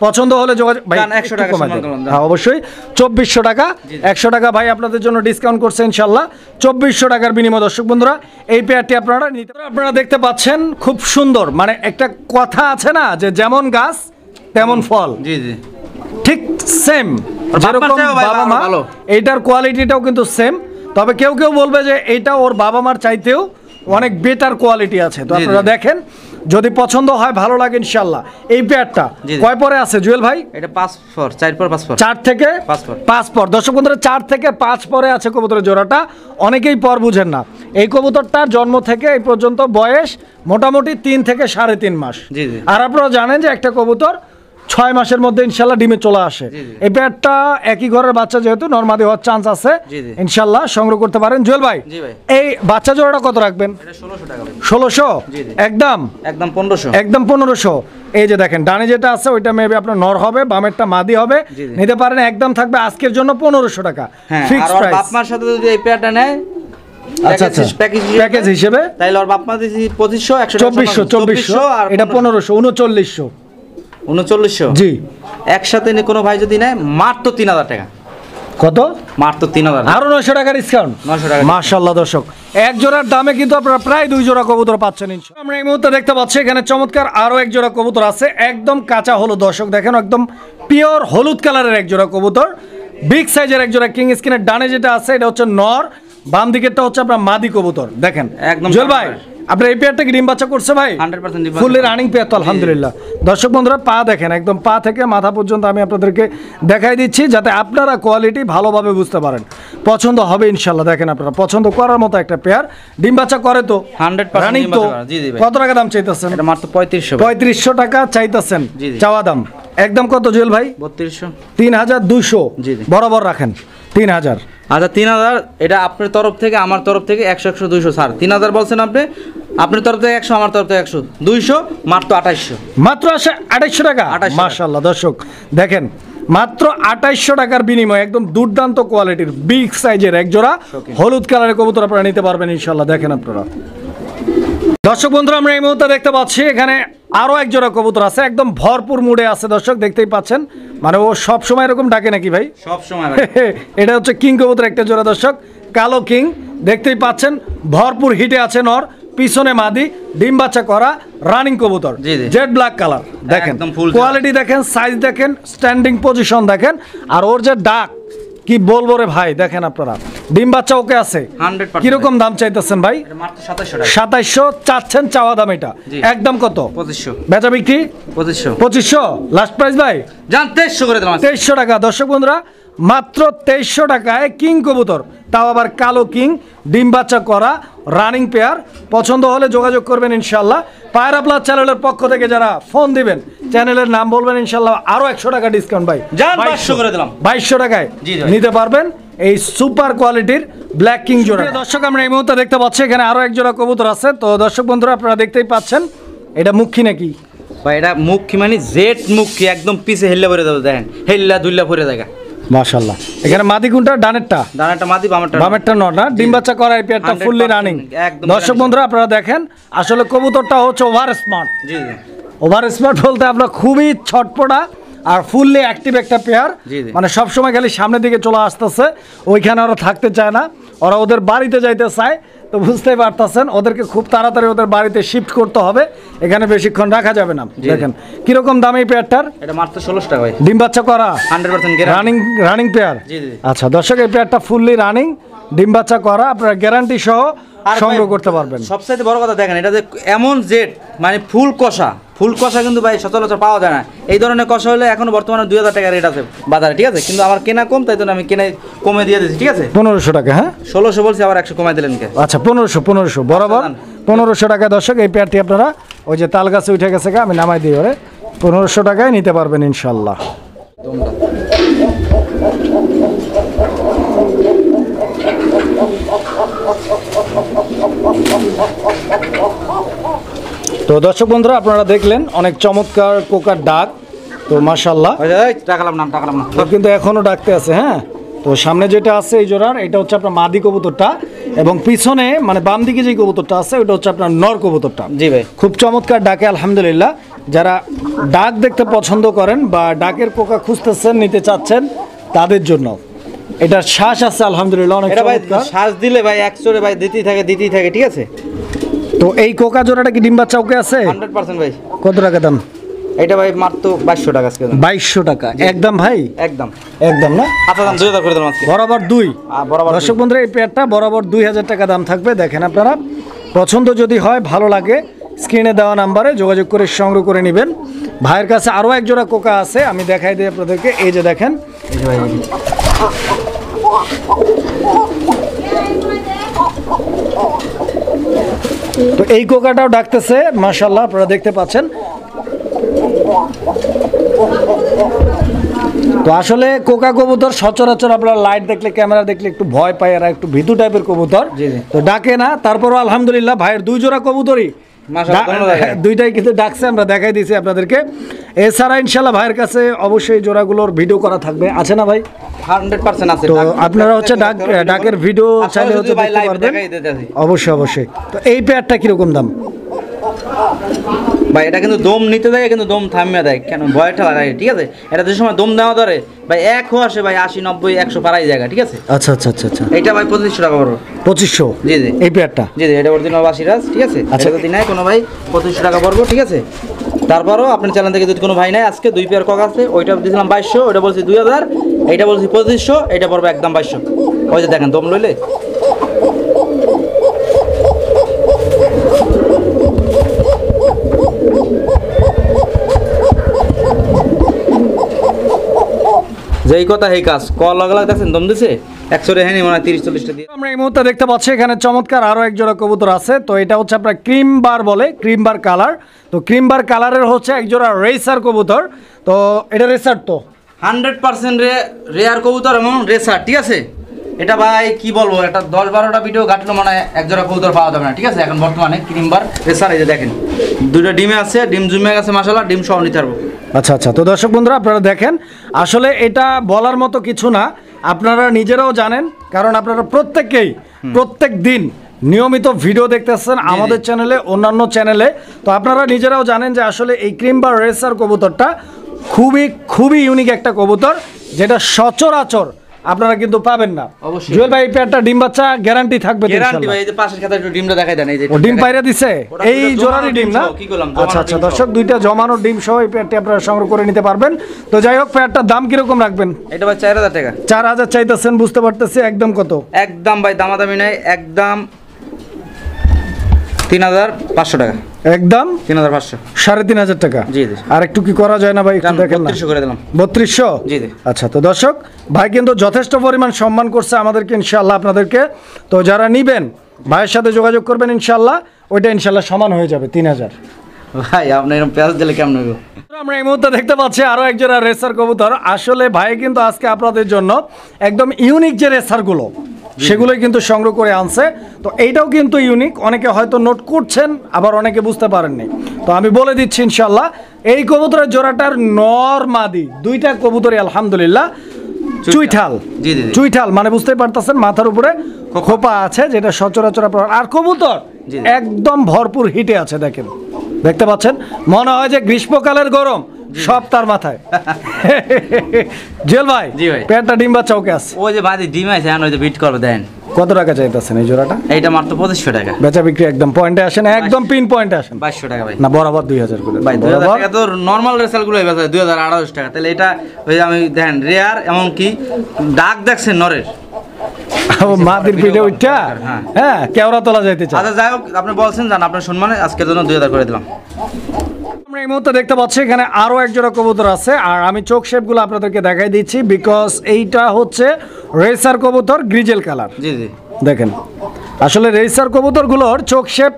পছন্দ হলে যোগাযোগ ভাই, 100 টাকা কমাই দেন। সম্মান, হ্যাঁ অবশ্যই 2400 টাকা, 100 টাকা ভাই আপনাদের জন্য ডিসকাউন্ট করছে ইনশাল্লাহ। 2400 টাকার বিনিময়ে দর্শক বন্ধুরা এই পেয়ারটি আপনারা নিতে পারেন। আপনারা দেখতে পাচ্ছেন খুব সুন্দর, মানে একটা কথা আছে না যে যেমন গাছ তেমন ফল, জি জি, ঠিক সেম। যেরকম বাবা মা, এইটার কোয়ালিটিটাও কিন্তু সেম। তবে কেউ কেউ বলবে যে এইটা ওর বাবা মার চাইতেও অনেক বেটার কোয়ালিটি আছে। তো আপনারা দেখেন, যদি পছন্দ হয়, ভালো লাগে ইনশাল্লাহ। এই পেয়ারটা কয় পরে আছে জুয়েল ভাই? এটা 5 পর, 4 পর 5 পর, 4 থেকে 5 পর। দর্শক বন্ধুরা 4 থেকে 5 পরে আছে কবুতরের জোড়াটা। অনেকেই পর বুঝেন না। এই কবুতরটার জন্ম থেকে এই পর্যন্ত বয়স মোটামুটি 3 থেকে 3.5 মাস। আর আপনারা জানেন যে একটা কবুতর 6 মাসের মধ্যে ইনশাল্লাহ ডিমে চলে আসে। এই পেয়ারটা একই ঘরের বাচ্চা, যেহেতু নরমাদি হওয়ার চান্স আছে, ইনশাল্লাহ সংগ্রহ করতে পারেন। জুয়েল ভাই, এই বাচ্চা জোড়াটা কত রাখবেন? 1600 টাকা। 1600? একদম 1500, একদম 1500। এই যে দেখেন ডানে যেটা আছে ওইটা মেবি আপনার নর হবে, বামেরটা মাদি হবে। নিতে পারেন, একদম থাকবে আজকের জন্য 1500 টাকা ফিক্সড প্রাইস। বাপ মার সাথে যদি এই পেয়ারটা নেয় আচ্ছা আচ্ছা প্যাকেজ হিসেবে, তাইলে ওর বাপ মা দিছি 2500, 2400 আর এটা 1500, 3900। 3900 জি। একসাথে কোনো ভাই যদি নেয় মাত্র 3000 টাকা। কত? মাত্র 3000, আরো 900 টাকা ডিসকাউন্ট। 900 টাকা। মাশাআল্লাহ দর্শক, এক জোড়ার দামে কিন্তু আপনারা প্রায় 2 জোড়া কবুতর পাচ্ছেন ইনশাআল্লাহ। আমরা এই মুহূর্তে দেখতে পাচ্ছি এখানে চমৎকার আরো এক জোড়া কবুতর আছে, একদম কাঁচা হলুদ। দর্শক দেখেন, একদম পিওর হলুদ কালারের এক জোড়া কবুতর, বিগ সাইজের এক জোড়া। কিং স্কিনের ডানে যেটা আছে এটা হচ্ছে নর, বাম দিকেরটা হচ্ছে আপনার মাদি কবুতর। দেখেন একদম। জুয়েল ভাই, আপনার এই পেয়ারটা কি ডিম বাচ্চা করছে ভাই? 100% ডিম বাচ্চা, ফুললি রানিং পেয়ার তো আলহামদুলিল্লাহ। দর্শক বন্ধুরা পা দেখেন, একদম পা থেকে মাথা পর্যন্ত আমি আপনাদেরকে দেখাই দিচ্ছি যাতে আপনারা কোয়ালিটি ভালোভাবে বুঝতে পারেন। পছন্দ হবে ইনশাল্লাহ। দেখেন আপনারা পছন্দ করার মতো একটা পেয়ার, ডিম বাচ্চা করে তো 100% রানিং তো। কত টাকা দাম চাইতেছেন? এটা মাত্র 3500, 3500 টাকা চাইতেছেন চাওয়া দাম। একদম কত জুয়েল ভাই? 3200, 3200 বরাবর রাখেন। 3000। আচ্ছা 3000, এটা আপনার তরফ থেকে আমার তরফ থেকে 100 100 200 স্যার। 3000 বলছেন আপনি, আপনার তরফ থেকে 100, আমার তরফ থেকে 100, 200, মাত্র 2800। মাত্র 2800 টাকা। মাশাআল্লাহ দর্শক দেখেন, মাত্র 2800 টাকার বিনিময়ে একদম দুর্দান্ত কোয়ালিটির বিগ সাইজের এক জোড়া হলুদ কালারের কবুতর আপনারা নিতে পারবেন ইনশাল্লাহ। দেখেন আপনারা দর্শক বন্ধুরা, আমরা এই মুহূর্তে দেখতে পাচ্ছি এখানে আরো এক জোড়া কবুতর আছে, একদম ভরপুর মুডে আছে দর্শক, দেখতেই পাচ্ছেন। মানে ও সব সময় এরকম ডাকে নাকি ভাই? সব সময় এটা হচ্ছে কিং কবুতর একটা জোড়া দর্শক, কালো কিং, দেখতেই পাচ্ছেন ভরপুর হিটে আছে নর, পিছনে মাদি, ডিম বাচ্চা করা রানিং কবুতর, জেড ব্ল্যাক কালার। দেখেন কোয়ালিটি দেখেন, সাইজ দেখেন, স্ট্যান্ডিং পজিশন দেখেন, আর ওর যে ডাক কি বলবো রে ভাই। দেখেন আপনারা ডিম বাচ্চা ওকে আছে। কিরকম দাম চাইতেছেন ভাই? 2700 চাচ্ছেন, চাওয়া দাম এটা, একদম কত? 2500। বেচা বিক্রি 2500 লাস্ট প্রাইস ভাই জান 2300 করে দিলাম। 2300 টাকা দর্শক বন্ধুরা, মাত্র 2300 টাকায় কিং কবুতর, তাও আবার কালো কিং, ডিম বাচ্চা করা রানিং পেয়ার। পছন্দ হলে যোগাযোগ করবেন ইনশাল্লাহ। পায়রা প্লাস চ্যানেলের পক্ষ থেকে যারা ফোন দিবেন চ্যানেলের নাম বলবেন ইনশাল্লাহ, আরো 100 টাকা ডিসকাউন্ট ভাই, 2200 করে দিলাম। 2200 টাকায় নিতে পারবেন এই সুপার কোয়ালিটির ব্ল্যাক কিং জোড়া। দর্শক আমরা এই মুহূর্তে দেখতে পাচ্ছি এখানে আরো এক জোড়া কবুতর আছে। তো দর্শক বন্ধুরা আপনারা দেখতেই পাচ্ছেন, এটা মুখী নাকি ভাই? এটা মুখী মানে জেড মুখী, একদম পিছে হেল্লা ভরে যাবে, দেখেন হেল্লা দুল্লা ভরে জায়গা মাশাআল্লাহ। এখানে মাদি কোনটা? ডানেরটা মাদি, বামেরটা নর না? ডিম বাচ্চা করা এই পেয়ারটা ফুললি রানিং। দর্শক বন্ধুরা আপনারা দেখেন, আসলে কবুতরটা হচ্ছে ওভার স্মার্ট। ওভার স্মার্ট বলতে আপনার খুবই ছটপটা আর ফুললি অ্যাক্টিভ একটা পেয়ার, মানে সব সময় খালি সামনের দিকে চলে আসতেছে, ওইখানে ওরা থাকতে চায় না, ওরা ওদের বাড়িতে যাইতে চায়। তো বুঝতেই পারতেছেন ওদেরকে খুব তাড়াতাড়ি ওদের বাড়িতে শিফট করতে হবে, এখানে বেশিক্ষণ রাখা যাবে না। দেখেন কিরকম দাম এই পেয়ারটার? এটা মাত্র 1600 টাকা ভাই, ডিম বাচ্চা করা 100% রানিং পেয়ার। আচ্ছা দর্শক, এই পেয়ারটা ফুললি রানিং, ডিম বাচ্চা করা, আপনারা গ্যারান্টি সহ সংগ্রহ করতে পারবেন। সবচেয়ে বড় কথা দেখেন, এটা যে এমন জেড মানে ফুল কষা কিন্তু ভাই সচরাচর পাওয়া যায় না। এই ধরনের কষা হলে এখনো বর্তমানে 2000 টাকা রেট আছে বাজারে, ঠিক আছে? কিন্তু আমার কেনা কম, তাই জন্য আমি কেনে কমে দিয়ে দিচ্ছি, ঠিক আছে? 1500 টাকা। হ্যাঁ 1600 বলছি, আবার 100 কমাই দিলেন কে? আচ্ছা 1500 বরাবর 1500 টাকা দর্শক। এই পেয়ারটি আপনারা ওই যে তাল গাছে উঠে গেছে, আমি নামাই দিই ওরে, 1500 টাকায় নিতে পারবেন ইনশাল্লাহ। তো দর্শক বন্ধুরা আপনারা দেখলেন অনেক চমৎকার কোকার ডাক। তো মাশাআল্লাহ টাকালাম না কিন্তু এখনো ডাকতে আছে। হ্যাঁ, তো সামনে যেটা আছে এই জোড়ার, এটা হচ্ছে আপনার মাদি কবুতরটা, এবং পিছনে মানে বাম দিকে যে কবুতরটা আছে ওটা হচ্ছে আপনার নর কবুতরটা। জি ভাই, খুব চমৎকার ডাকে আলহামদুলিল্লাহ। যারা ডাক দেখতে পছন্দ করেন বা ডাকের কোকা খুঁজতেছেন, নিতে চাচ্ছেন, তাদের জন্য এটার শ্বাস আছে আলহামদুলিল্লাহ অনেক চমৎকার। শ্বাস দিলে ভাই একচরে ভাই দিতেই থাকে, ঠিক আছে? তো এই কোকা জোড়াটা কি ডিম বাচ্চা ওকে আছে? 100% ভাই। কত টাকা দাম এটা ভাই? মাত্র 2200 টাকা আজকে। 2200 টাকা একদম ভাই, একদম না? আচ্ছা দাম 2000 করে দিলাম আজকে, বরাবর 2। দর্শক বন্ধুরা এই পেয়ারটা বরাবর 2000 টাকা দাম থাকবে। দেখেন আপনারা, পছন্দ যদি হয়, ভালো লাগে, স্ক্রিনে দেওয়া নাম্বারে যোগাযোগ করে সংগ্রহ করে নেবেন। ভাইয়ের কাছে আরও এক জোড়া কোকা আছে, আমি দেখাই দিই আপনাদেরকে। এই যে দেখেন, এই যে ভাই, তো এই কোকাটাও ডাকতেছে মাশাআল্লাহ, আপনারা দেখতে পাচ্ছেন। তো আসলে কোকা কবুতর সচরাচর আপনারা লাইট দেখলে, ক্যামেরা দেখলে একটু ভয় পায়, এরা একটু ভীতু টাইপের কবুতর, তো ডাকে না। তারপরও আলহামদুলিল্লাহ ভাইয়ের 2 জোড়া কবুতরই দুইটাই কিন্তু ডাকছে, আমরা দেখাই দিয়েছি আপনাদেরকে। এছাড়া ইনশাল্লাহ ভাইয়ের কাছে অবশ্যই জোড়াগুলোর ভিডিও করা থাকবে, আছে না ভাই? 100% আছে। তো আপনারা হচ্ছে ডাকের ভিডিও চাইলে হচ্ছে দেখতে পারবেন অবশ্যই। তো এই পেয়ারটা কিরকম দাম ভাই? এটা কিন্তু দম নিতে দেয়, কিন্তু দম থামিয়ে দেয়, কেন ভয়টা লাগায়, ঠিক আছে? এটা যে সময় দম দেওয়া ধরে ভাই, 100 আসে ভাই, 80 90 100 পারাই জায়গা, ঠিক আছে? আচ্ছা। এটা ভাই 2500 টাকা পড়বে। 2500? জি এই পেয়ারটা, জি এটা অরিজিনাল বাসিরাজ, ঠিক আছে? আচ্ছা যদি নাই কোনো ভাই 2500 টাকা পড়বো, ঠিক আছে? তারপরও আপনার চ্যানেল থেকে যদি কোনো ভাই নাই, আজকে 2 পেয়ার কক আছে, ওইটা দিয়েছিলাম 2200, ওইটা বলছি 2000, এইটা বলছি 2500, এইটা পড়বে একদম 2200। ওই যে দেখেন দম লইলে যেই কথা এই কাজ, কল লাগা দেখছেন দম দিছে, 100 রে হ্যানি মনে হয় 30-40টা দিয়ে। আমরা এই মুহূর্তে দেখতে পাচ্ছি এখানে চমৎকার আরো এক জোড়া কবুতর আছে। তো এটা হচ্ছে আপনার ক্রিম বার বলে, ক্রিম বার কালার। তো ক্রিম বার কালারের হচ্ছে এক জোড়া রেসার কবুতর। তো এটা রেসার তো 100% রেয়ার কবুতর এবং রেসার, ঠিক আছে? এটা ভাই কি বলবো, এটা 10-12টা ভিডিও ঘাটলো মানে এক জোড়া কবুতর পাওয়া যাবে না, ঠিক আছে? এখন বর্তমানে ক্রিম বার রেসার, এই যে দেখেন 2টা ডিমে আছে, ডিম জুমে গেছে মাশাআল্লাহ, ডিম সহ নিতে পারবো। আচ্ছা আচ্ছা, তো দর্শক বন্ধুরা আপনারা দেখেন, আসলে এটা বলার মতো কিছু না, আপনারা নিজেরাও জানেন, কারণ আপনারা প্রত্যেক দিন নিয়মিত ভিডিও দেখতেছেন আমাদের চ্যানেলে, অন্যান্য চ্যানেলে। তো আপনারা নিজেরাও জানেন যে আসলে এই ক্রিম বা রেসার কবুতরটা খুবই ইউনিক একটা কবুতর, যেটা সচরাচর আপনারা কিন্তু পাবেন না। অবশ্যই। জুয়েল ভাই, এই পেয়ারটা ডিম বাচ্চা গ্যারান্টি থাকবে তো গ্যারান্টি ইনশাআল্লাহ? ভাই, এই যে পাশের খাতা একটু ডিমটা দেখাই দেন, এই যে ও ডিম পাইরা দিছে, ওটা এই দুটো জোড়ারই জমানো ডিম না? ডিম সহ, কি করলাম, আচ্ছা জমানো আচ্ছা ডিম দর্শক, সহ। দুইটা জমানো ডিম সহ এই পেয়ারটি আপনারা সংগ্রহ করে নিতে পারবেন। তো যাই হোক, পেয়ারটার দাম কিরকম রাখবেন? এটা ভাই 4000 টাকা। 4000 চাইতেছেন, বুঝতে পারতেছি। একদম কত? একদম ভাই দামাদামি নাই, একদম 3500 টাকা। একদম 3500। 3500 টাকা। জি জি। আর একটু কি করা যায় না ভাই, একটু দেখেন না? 3200 করে দিলাম। 3200? জি জি। আচ্ছা, তো দর্শক ভাই কিন্তু যথেষ্ট পরিমাণ সম্মান করছে আমাদেরকে, ইনশাআল্লাহ আপনাদেরকে। তো যারা নিবেন ভাইয়ের সাথে যোগাযোগ করবেন, ইনশাআল্লাহ ওইটা ইনশাআল্লাহ সমান হয়ে যাবে 3000। ভাই আপনি এরকম পেঁয়াজ দিলে কেমন হইব? আমরা এই মুহূর্তে দেখতে পাচ্ছি আরো একজোড়া রেসার কবুতর। আসলে ভাই কিন্তু আজকে আপনাদের জন্য একদম ইউনিক যে রেসারগুলো সেগুলোই কিন্তু সংগ্রহ করে আনছে। তো এইটাও কিন্তু ইউনিক, অনেকে হয়তো নোট করছেন, আবার অনেকে বুঝতে পারেননি। তো আমি বলে দিচ্ছি ইনশাআল্লাহ, এই কবুতরের জোড়াটার নর মাদি দুইটা কবুতরই আলহামদুলিল্লাহ চুইঠাল। জি জি জি। চুইঠাল মানে বুঝতেই পারতেছেন, মাথার উপরে খোপা আছে, যেটা সচরাচর আর কবুতর জি। একদম ভরপুর হিটে আছে। দেখতে পাচ্ছেন, মনে হয় যে গ্রীষ্মকালের গরম সব তার মাথায়। জেল ভাই, জি ভাই। পেটটা ডিম বাচ্চা ওকে আছে। ওই যে বাদি ডিম আছে, ওই যে বিট করবে দেন। কত টাকা চাইতেছেন এই জোড়াটা? এইটা মাত্র 2500 টাকা। বেচা বিক্রি একদম পয়েন্টে আসেন, একদম পিন পয়েন্টে আসেন। 2200 টাকা ভাই। না বরাবর 2000 করে ভাই 2000 বরাবর। টাকা তো নরমাল রেসাল গুলো বেচা 2800 টাকা। তাহলে এটা ওই যে আমি দেখেন রেয়ার, এমন কি ডাক দেখছেন নরের। মাদির পিঠে উঠা হ্যাঁ। হ্যাঁ, কেওড়া তোলা যাইতে চায়। আচ্ছা যাই হোক, আপনি বলছেন জান, আপনার সম্মানে আজকের জন্য 2000 করে দিলাম। আমরা এই মুহূর্তে দেখতে পাচ্ছি এখানে আরো এক জোড়া কবুতর আছে, আর আমি চোখ শেপগুলো আপনাদেরকে দেখাই দিচ্ছি, বিকজ এইটা হচ্ছে রেসার কবুতর, গ্রিজেল কালার। জি জি। দেখেন, আসলে রেসার কবুতরগুলোর চোখ শেপ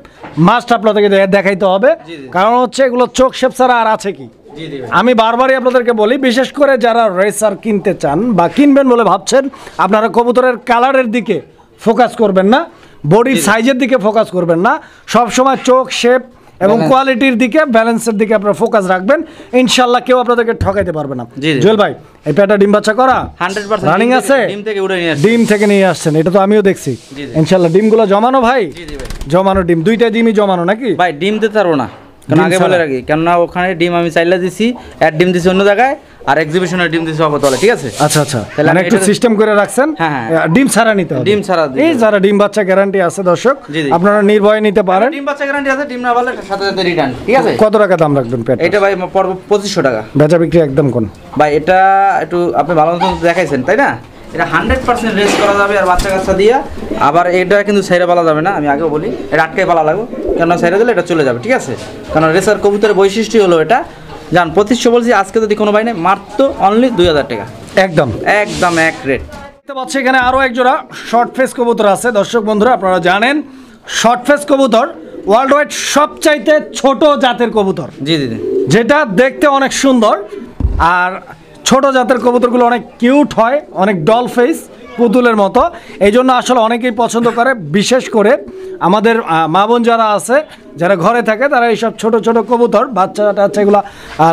মাস্ট আপনাদেরকে দেখাইতে হবে, জি, জি। কারণ হচ্ছে এগুলো চোখ শেপ ছাড়া আর আছে কি? জি জি ভাই। আমি বারবারই আপনাদেরকে বলি, বিশেষ করে যারা রেসার কিনতে চান বা কিনবেন বলে ভাবছেন, আপনারা কবুতরের কালারের দিকে ফোকাস করবেন না, বডির সাইজের দিকে ফোকাস করবেন না, সব সময় চোখ শেপ এবং Balance. কোয়ালিটির দিকে, ব্যালেন্সের দিকে আপনারা ফোকাস রাখবেন। ইনশাল্লাহ কেউ আপনাদেরকে ঠকাইতে পারবে না। জি, জি। জুয়েল ভাই, এই পেয়ারটা ডিম বাচ্চা করা 100% রানিং আছে? ডিম থেকে উড়ে নিয়ে আসছে। ডিম থেকে নিয়ে আসছেন, এটা তো আমিও দেখছি। জি, জি। ইনশাল্লাহ ডিমগুলো জমানো ভাই? জি জি ভাই। জমানো ডিম, দুইটা ডিমই জমানো নাকি? ভাই ডিম দিতে পারবো না, কারণ ডিম আগে ছাড়া? বলে রাখি, কেননা ওখানে ডিম আমি চাইলে দিছি, এক ডিম দিছি অন্য জায়গায়, আর এক্সিবিশনের ডিম দিছি অবতলে, ঠিক আছে? আচ্ছা আচ্ছা, তাহলে মানে আমি একটু এটা- সিস্টেম করে রাখছেন। হ্যাঁ, হ্যাঁ। ডিম ছাড়া নিতে হবে। ডিম ছাড়া দিতে এই হবে। যারা ডিম বাচ্চা গ্যারান্টি আছে দর্শক, জি, জি। আপনারা নির্ভয়ে নিতে পারেন। ডিম বাচ্চা গ্যারান্টি আছে, ডিম না পারলে সাথে সাথে রিটার্ন, ঠিক আছে? কত টাকা দাম রাখবেন পেট? এটা ভাই পড়ব 2500 টাকা। বেচা বিক্রি একদম কোন? ভাই এটা একটু আপনি ভালো মতো দেখাইছেন, তাই না? এটা 100% রেস করা যাবে, আর বাচ্চা কাচ্চা দিয়া। আবার এটা কিন্তু সাইরে পালা যাবে না, আমি আগেও বলি, এটা আটকায় পালা লাগবে, কেননা সাইরে দিলে এটা চলে যাবে, ঠিক আছে? কারণ রেসার কবুতরের বৈশিষ্ট্য হলো এটা। জান 2500 বলছি, আজকে যদি কোনো ভাই নেই, মাত্র অনলি 2000 টাকা, একদম একদম এক রেট। দেখতে পাচ্ছি এখানে আরো এক জোড়া শর্ট ফেস কবুতর আছে। দর্শক বন্ধুরা, আপনারা জানেন শর্ট ফেস কবুতর ওয়ার্ল্ড ওয়াইড সবচাইতে ছোট জাতের কবুতর, জি জি জি। যেটা দেখতে অনেক সুন্দর। আর ছোট জাতের কবুতরগুলো অনেক কিউট হয়, অনেক ডল ফেস, পুতুলের মতো। এই জন্য আসলে অনেকেই পছন্দ করে, বিশেষ করে আমাদের মা বোন যারা আছে, যারা ঘরে থাকে, তারা এইসব ছোট ছোট কবুতর বাচ্চা টাচ্চা এগুলো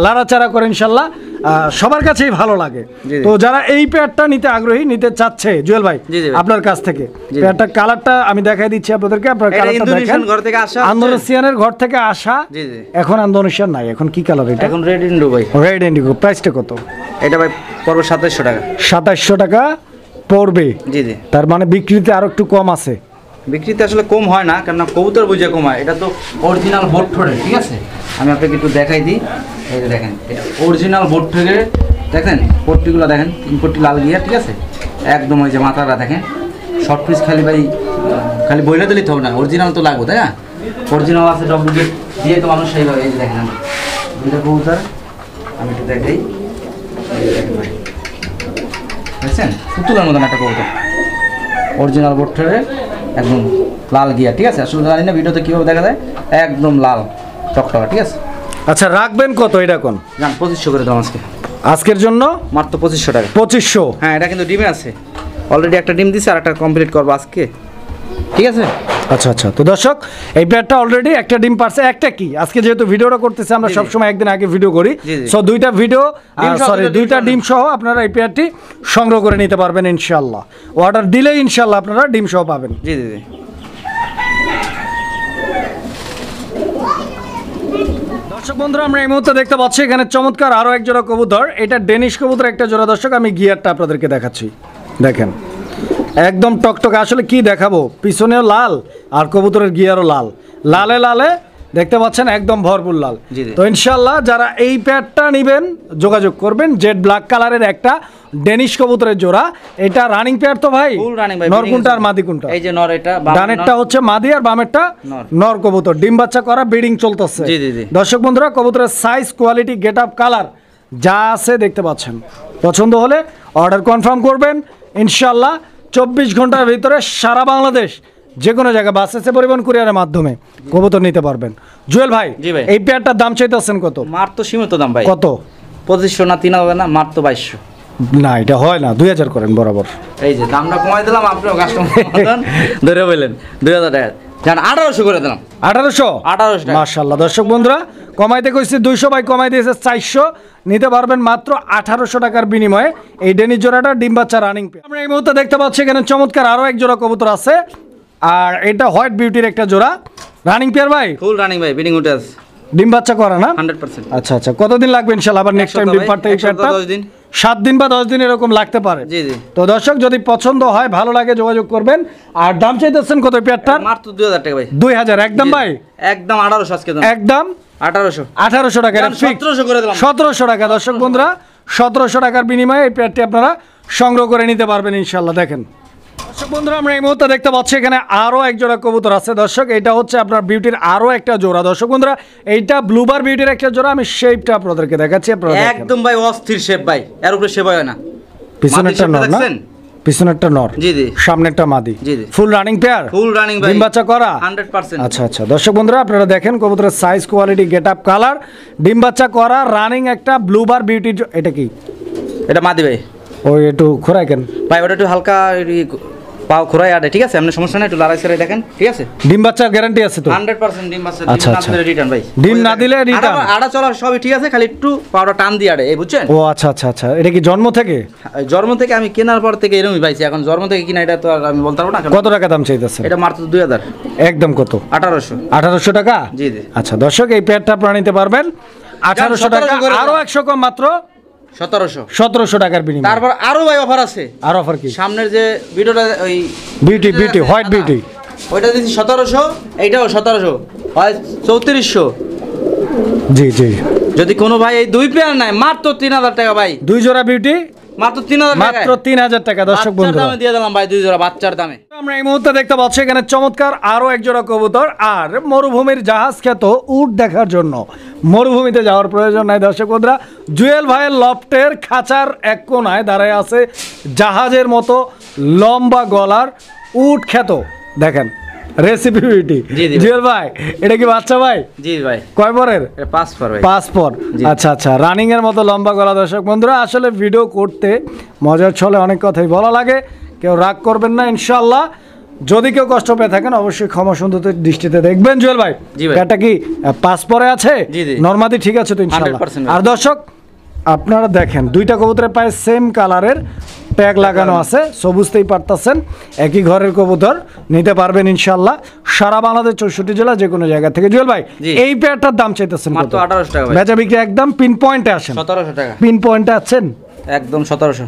লাড়াচাড়া করে, ইনশাল্লাহ সবার কাছেই ভালো লাগে। জি, জি। তো যারা এই পেয়ারটা নিতে আগ্রহী, নিতে চাচ্ছে, জুয়েল ভাই জি, জি ভাই। আপনার কাছ থেকে জি। পেয়ারটা কালারটা আমি দেখাই দিচ্ছি আপনাদেরকে, আপনার এটা কালারটা দেখেন। ইন্দোনেশিয়ান ঘর থেকে আসা, ইন্দোনেশিয়ানের ঘর থেকে আসা। জি, জি। এখন ইন্দোনেশিয়ান নাই, এখন কি কালার এটা? এখন রেড ইন্ডো ভাই। Red Indigo. প্রাইসটা কত? এটা ভাই পড়বে 2700 টাকা। 2700 টাকা পড়বে। জি জি। তার মানে বিক্রিতে আরো একটু কম আছে। বিক্রিতে আসলে কম হয় না, কেননা কবুতর বুঝে কম হয়। এটা তো অরিজিনাল বোট ঠোঁটের, ঠিক আছে? আমি আপনাকে একটু দেখাই দিই। এই যে দেখেন, এটা অরিজিনাল বোট ঠোঁটের, দেখেন পট্টিগুলো দেখেন, তিন পট্টি লাল গিয়া, ঠিক আছে? একদম ওই যে মাথাটা দেখেন, শর্ট পিস। খালি ভাই খালি বইলে দিলেই তো হবে না, অরিজিনাল তো লাগবে, তাই না? অরিজিনাল আছে, ডুপ্লিকেট দিয়ে তো মানুষ সেইভাবে। এই যে দেখেন দুইটা কবুতর, আমি একটু দেখাই। এই যে দেখেন ভাই, দেখছেন পুতুলের মতন একটা কবুতর, অরিজিনাল বোট ঠোঁটের, একদম লাল গিয়া, ঠিক আছে? আসলে জানি না ভিডিওতে কীভাবে দেখা যায়, একদম লাল টকটকা, ঠিক আছে? আচ্ছা, রাখবেন কত এটা কোন? জান 2500 করে দাম আজকে, আজকের জন্য মাত্র 2500 টাকা। 2500। হ্যাঁ, এটা কিন্তু ডিমে আছে, অলরেডি একটা ডিম দিছে, আর একটা কমপ্লিট করবো আজকে, ঠিক আছে? আচ্ছা আচ্ছা, তো দর্শক এই পেয়ারটা অলরেডি একটা ডিম পারছে, একটা কি আজকে যেহেতু ভিডিওটা করতেছে আমরা সবসময় একদিন আগে ভিডিও করি, সো দুইটা ভিডিও সরি দুইটা ডিম সহ আপনারা এই পেয়ারটি সংগ্রহ করে নিতে পারবেন ইনশাআল্লাহ। অর্ডার দিলেই ইনশাআল্লাহ আপনারা ডিম সহ পাবেন। জি জি জি। দর্শক বন্ধুরা আমরা এই মুহূর্তে দেখতে পাচ্ছি এখানে চমৎকার আরো এক জোড়া কবুতর, এটা ডেনিশ কবুতর একটা জোড়া। দর্শক আমি গিয়ারটা আপনাদেরকে দেখাচ্ছি, দেখেন একদম টকটকে। আসলে কি দেখাবো, পিছনেও লাল আর কবুতরের গিয়ারও লাল, লালে লালে দেখতে পাচ্ছেন একদম ভরপুর লাল। তো ইনশাল্লাহ যারা এই প্যাডটা নেবেন যোগাযোগ করবেন। জেড ব্ল্যাক কালারের একটা ডেনিশ কবুতরের জোড়া, এটা রানিং পেয়ার তো ভাই, ফুল রানিং ভাই। নর কোনটা আর মাদি কোনটা? এই যে নর, এটা ডানেরটা হচ্ছে মাদি আর বামেরটা নর কবুতর, ডিম বাচ্চা করা, ব্রিডিং চলতেছে। জি জি জি। দর্শক বন্ধুরা কবুতরের সাইজ, কোয়ালিটি, গেটআপ, কালার যা আছে দেখতে পাচ্ছেন। পছন্দ হলে অর্ডার কনফার্ম করবেন ইনশাআল্লাহ। 24 ঘন্টার ভিতরে সারা বাংলাদেশ যে কোনো জায়গায় বাস এসে পরিবহন কুরিয়ারের মাধ্যমে কবুতর নিতে পারবেন। জুয়েল ভাই, এই পেয়ারটার দাম চাইতেছেন কত? মার তো সীমিত দাম ভাই। কত? 2500 না 3000 না, মার তো 2200। না এটা হয় না, 2000 করেন বরাবর। এই যে দামটা কমাই দিলাম, আপনিও কাস্টমার ধরে বললেন 2000 টাকা, জান 1800 করে দিলাম। 1800 টাকা। মাশাআল্লাহ। দর্শক বন্ধুরা কমাইতে কইছি 200 ভাই কমাই দিয়েছে 400, নিতে পারবেন মাত্র 1800 টাকার বিনিময়ে এই ডেনিশ জোড়াটা ডিম বাচ্চা রানিং পেয়ার। আমরা এই মুহূর্তে দেখতে পাচ্ছি এখানে চমৎকার আরো এক জোড়া কবুতর আছে, আর এটা হোয়াইট বিউটির একটা জোড়া রানিং পেয়ার ভাই, ফুল রানিং ভাই, বিডিং উঠে আছে, ডিম বাচ্চা করা না 100%। আচ্ছা আচ্ছা, কতদিন লাগবে ইনশাআল্লাহ আবার নেক্সট টাইম ডিম পারতে? এই পেয়ারটা 10 দিন, 7 দিন বা 10 দিন এরকম লাগতে পারে। জি জি। তো দর্শক যদি পছন্দ হয়, ভালো লাগে, যোগাযোগ করবেন। আর দাম চাইতেছেন কত পেয়ারটার? মার তো 2000 টাকা ভাই। 2000 একদম ভাই, একদম 1800 আজকে দাম, একদম 1800 টাকা, 1700 করে দিলাম। 1700 টাকা। দর্শক বন্ধুরা 1700 টাকার বিনিময়ে এই পেয়ারটি আপনারা সংগ্রহ করে নিতে পারবেন ইনশাআল্লাহ। দেখেন দর্শক বন্ধুরা আমরা এই মুহূর্তে দেখতে পাচ্ছি এখানে আরো এক জোড়া কবুতর আছে। দর্শক এটা হচ্ছে আপনার বিউটির আরো একটা জোড়া। দর্শক বন্ধুরা এইটা ব্লুবার বিউটির একটা জোড়া, আমি শেপটা আপনাদেরকে দেখাচ্ছি, আপনারা দেখেন একদম ভাই অস্থির শেপ ভাই, এর উপরে শেপ হয় না। পিছনেরটা নর না, পিছনেরটা নর, জি জি, সামনেরটা মাদি, জি জি, full running pair, full running ভাই, ডিম বাচ্চা করা 100%। আচ্ছা আচ্ছা দর্শক বন্ধুরা আপনারা দেখেন কবুতরের সাইজ, কোয়ালিটি, গেটআপ, কালার, ডিম বাচ্চা করা রানিং একটা ব্লুবার বিউটি। এটা কি? এটা মাদি ভাই। ওই একটু খোরাই কেন ভাই, ওটা একটু হালকা পাও খোরাই আড়ে, ঠিক আছে, আপনি সমস্যা নেই, একটু লড়াই করে দেখেন, ঠিক আছে। ডিম বাচ্চার গ্যারান্টি আছে তো? 100% ডিম বাচ্চা, আচ্ছা, ডিম না আচ্ছা। দিলে রিটার্ন ভাই, ডিম না দিলে রিটার্ন। আড়া চলা সবই ঠিক আছে, খালি একটু পাউডার টান দিয়ে আড়ে, এই বুঝছেন? ও আচ্ছা আচ্ছা আচ্ছা, এটা কি জন্ম থেকে? জন্ম থেকে আমি কেনার পর থেকে এরকমই পাইছি, এখন জন্ম থেকে কিনা এটা তো আর আমি বলতে পারবো না। কত টাকা দাম চাইতেছে? এটা মাত্র 2000। একদম কত? 1800 টাকা। জি জি। আচ্ছা দর্শক এই পেয়ারটা আপনারা নিতে পারবেন 1800 টাকা, আরো 100 কম, মাত্র 1700 টাকার বিনিময়ে। তারপর আরো ভাই অফার আছে। আর অফার কি? সামনের যে ভিডিওটা ওই বিউটি হোয়াইট বিউটি, ওইটা দিচ্ছি 1700, এইটাও 1700, হয় 3400। জি জি। যদি কোনো ভাই এই দুই পেয়ার নাই, মাত্র 3000 টাকা ভাই, দুই জোড়া বিউটি মাত্র 3000 টাকা, মাত্র 3000 টাকা। দর্শক বন্ধুরা দামে দিয়ে দিলাম ভাই, দুই জোড়া বাচ্চার দামে। আমরা এই মুহূর্তে দেখতে পাচ্ছি এখানে চমৎকার আরো এক জোড়া কবুতর, আর মরুভূমির জাহাজ খ্যাত উট দেখার জন্য মরুভূমিতে যাওয়ার প্রয়োজন নাই। দর্শক বন্ধুরা জুয়েল ভাইয়ের লফটের খাঁচার এক কোনায় দাঁড়ায় আছে জাহাজের মতো লম্বা গলার উট খ্যাত, দেখেন রেসিপি বিউটি। জুয়েল ভাই এটা কি বাচ্চা ভাই? জি ভাই। কয় পরের? 5 পর ভাই। 5 পর। আচ্ছা আচ্ছা, রানিং এর মতো লম্বা গলা। দর্শক বন্ধুরা আসলে ভিডিও করতে মজার ছলে অনেক কথাই বলা লাগে, কেউ রাগ করবেন না ইনশাআল্লাহ। যদি কেউ কষ্ট পেয়ে থাকেন অবশ্যই ক্ষমা সুন্দর দৃষ্টিতে দেখবেন। জুয়েল ভাই এটা কি 5 পরে আছে? নরমাদি ঠিক আছে তো ইনশাআল্লাহ। আর দর্শক আপনারা দেখেন দুইটা কবুতরের পায়ে সেম কালারের ট্যাগ লাগানো আছে, সো বুঝতেই পারতেছেন একই ঘরের কবুতর, নিতে পারবেন ইনশাআল্লাহ সারা বাংলাদেশ 64 জেলা যে কোনো জায়গা থেকে। জুয়েল ভাই এই পেয়ারটার দাম চাইতেছেন মাত্র 1800 টাকা ভাই। বেচা বিক্রি একদম পিন পয়েন্টে আসেন। 1700 টাকা পিন পয়েন্টে আছেন একদম 1700।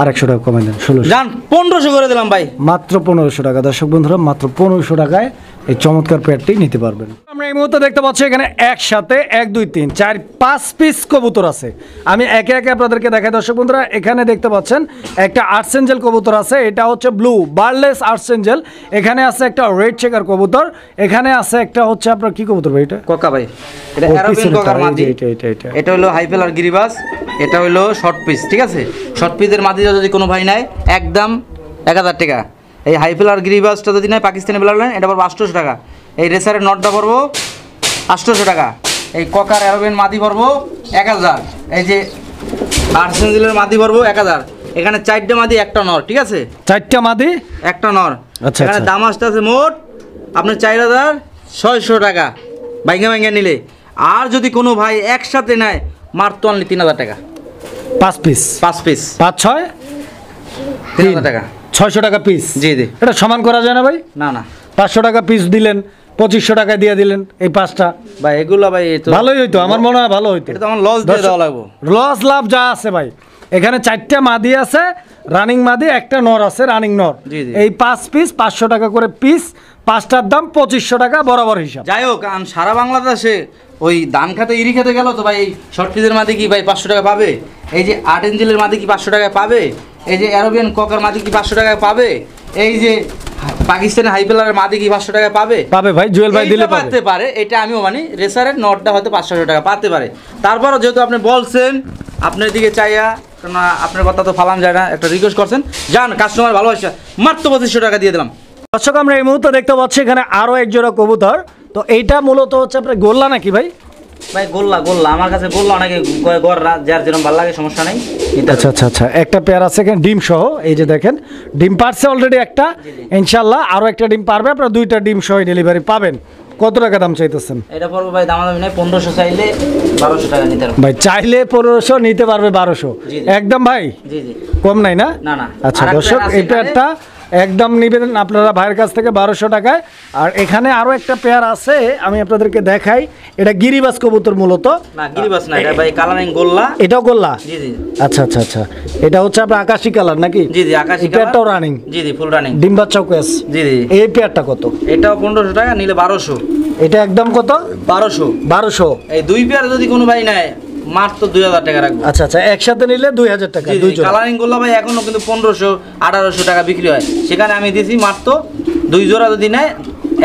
আর 100 টাকা কমাই দেন, 1600 জান 1500 করে দিলাম ভাই, মাত্র 1500 টাকা। দর্শক বন্ধুরা মাত্র 1500 টাকায় এই চমৎকার পেয়ারটি নিতে পারবেন। আমরা এই মুহূর্তে দেখতে পাচ্ছি এখানে একসাথে 1 2 3 4 5 পিস কবুতর আছে। আমি একে একে আপনাদেরকে দেখাই। দর্শক বন্ধুরা এখানে দেখতে পাচ্ছেন একটা আর্টসেঞ্জেল কবুতর আছে, এটা হচ্ছে ব্লু বার্লেস আর্টসেঞ্জেল। এখানে আছে একটা রেড চেকার কবুতর, এখানে আছে একটা হচ্ছে আপনার কি কবুতর ভাই? এটা কোকা ভাই, এটা অ্যারাবিয়ান কোকার মাদি। এটা হলো হাইফেল আর গিরিবাস, এটা হলো শর্ট পিস, ঠিক আছে। শর্ট পিসের মাদিটা যদি কোনো ভাই নেয় একদম 1000 টাকা। এই হাইফেল আর গিরিবাসটা যদি নেয় পাকিস্তানি ব্লাড লাইন, এটা পড়বো 800 টাকা। এই রেসারের নটটা পড়বো 800 টাকা। এই ককার অ্যারাবিয়ান মাদি পড়বো 1000। এই যে আর্সেঞ্জেলের মাদি পড়বো 1000। এখানে 4টে মাদি একটা নর, ঠিক আছে। 4টা মাদি একটা নর। আচ্ছা, এখানে দাম আসতে আছে মোট আপনার 4,600 টাকা ভাঙ্গা ভাঙ্গা নিলে। আর যদি কোনো ভাই একসাথে নেয় মাত্র অনলি 3,000 টাকা 5 পিস 5 পিস 5 6 3,000 টাকা 600 টাকা পিস। জি জি। এটা সমান করা যায় না ভাই? না না 500 টাকা পিস দিলেন, 2500 টাকা দিয়ে দিলেন এই 5টা। ভাই এগুলো ভাই এই তো ভালোই হইতো, আমার মনে হয় ভালো হইতো। এটা তো আমার লস দিয়ে দেওয়া লাগবে। লস লাভ যা আছে ভাই, এখানে 4টা মাদি আছে, রানিং মাদি, একটা নর আছে রানিং নর। জি, জি। এই 5 পিস 500 টাকা করে পিস, 5টার দাম 2500 টাকা বরাবর হিসাব। যাই হোক, কারণ সারা বাংলাদেশে ওই ধান খাতে ইরি খেতে গেল তো ভাই শর্ট পিসের মাদি কি ভাই 500 টাকা পাবে? এই যে 8 ইঞ্চিলের মাদি কি 500 টাকায় পাবে? এই যে অ্যারোবিয়ান ককার মাদি কি 500 টাকায় পাবে? এই যে পাকিস্তানের হাইপেলারের মাদি কি 500 টাকায় পাবে? পাবে ভাই, জুয়েল ভাই দিলে এইটা পাবে। পাতে পারে, এটা আমিও মানি। রেসারের নটটা হয়তো 500 টাকা পাতে পারে। তারপরও যেহেতু আপনি বলছেন, আপনার দিকে চাইয়া, কারণ আপনার কথা তো ফালান যায় না, একটা রিকোয়েস্ট করছেন, যান কাস্টমার ভালোবাসা মাত্র 2500 টাকা দিয়ে দিলাম। দর্শক আমরা এই মুহূর্তে দেখতে পাচ্ছি এখানে আরো এক জোড়া কবুতর। তো এইটা মূলত হচ্ছে আপনার গোল্লা নাকি ভাই? ভাই গোল্লা গোল্লা আমার কাছে গোল্লা অনেকে গররা, যার যেরকম ভালো লাগে সমস্যা নাই। আচ্ছা আচ্ছা আচ্ছা, একটা পেয়ার আছে এখানে ডিম সহ, এই যে দেখেন ডিম পারছে অলরেডি একটা, ইনশাল্লাহ আরো একটা ডিম পারবে, আপনারা 2টা ডিম সহ ডেলিভারি পাবেন। কত টাকা দাম চাইতেছেন? এটা পড়বো ভাই দামাদামি নেই, 1500 চাইলে 1200 টাকা নিতে পারবো। ভাই চাইলে 1500 নিতে পারবে 1200 জি, জি। একদম ভাই? জি জি। কম নাই না? না, না। আচ্ছা আরেকটা দর্শক, আছে এই পেয়ারটা একদম নিবেন আপনারা ভাইয়ের কাছ থেকে 1200 টাকায়। আর এখানে আরো একটা পেয়ার আছে, আমি আপনাদেরকে দেখাই। এটা গিরিবাজ কবুতর মূলত। না গিরিবাস না, এটা ভাই কালারিং গোল্লা। এটাও গোল্লা? জি জি। আচ্ছা আচ্ছা আচ্ছা, এটা হচ্ছে আপনার আকাশি কালার নাকি? জি জি আকাশি কালার। পেয়ারটাও রানিং? জি জি ফুল রানিং। ডিম বাচ্চাও কেস? জি জি। এই পেয়ারটা কত? এটাও 1500 টাকা, নিলে 1200। এটা একদম কত? 1200। 1200। এই দুই পেয়ার যদি কোনো ভাই নেয় মাত্র 2000 টাকা রাখবো। আচ্ছা আচ্ছা, একসাথে নিলে 2000 টাকা জি জি। দুই জোড়া। কালারিং গোল্লা ভাই এখনো কিন্তু 1500 1800 টাকা বিক্রি হয়, সেখানে আমি দিছি মাত্র 2 জোড়া যদি নেয়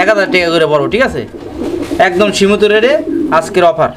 1000 টাকা করে পড়ো, ঠিক আছে? একদম সীমিত রেটে আজকের অফার।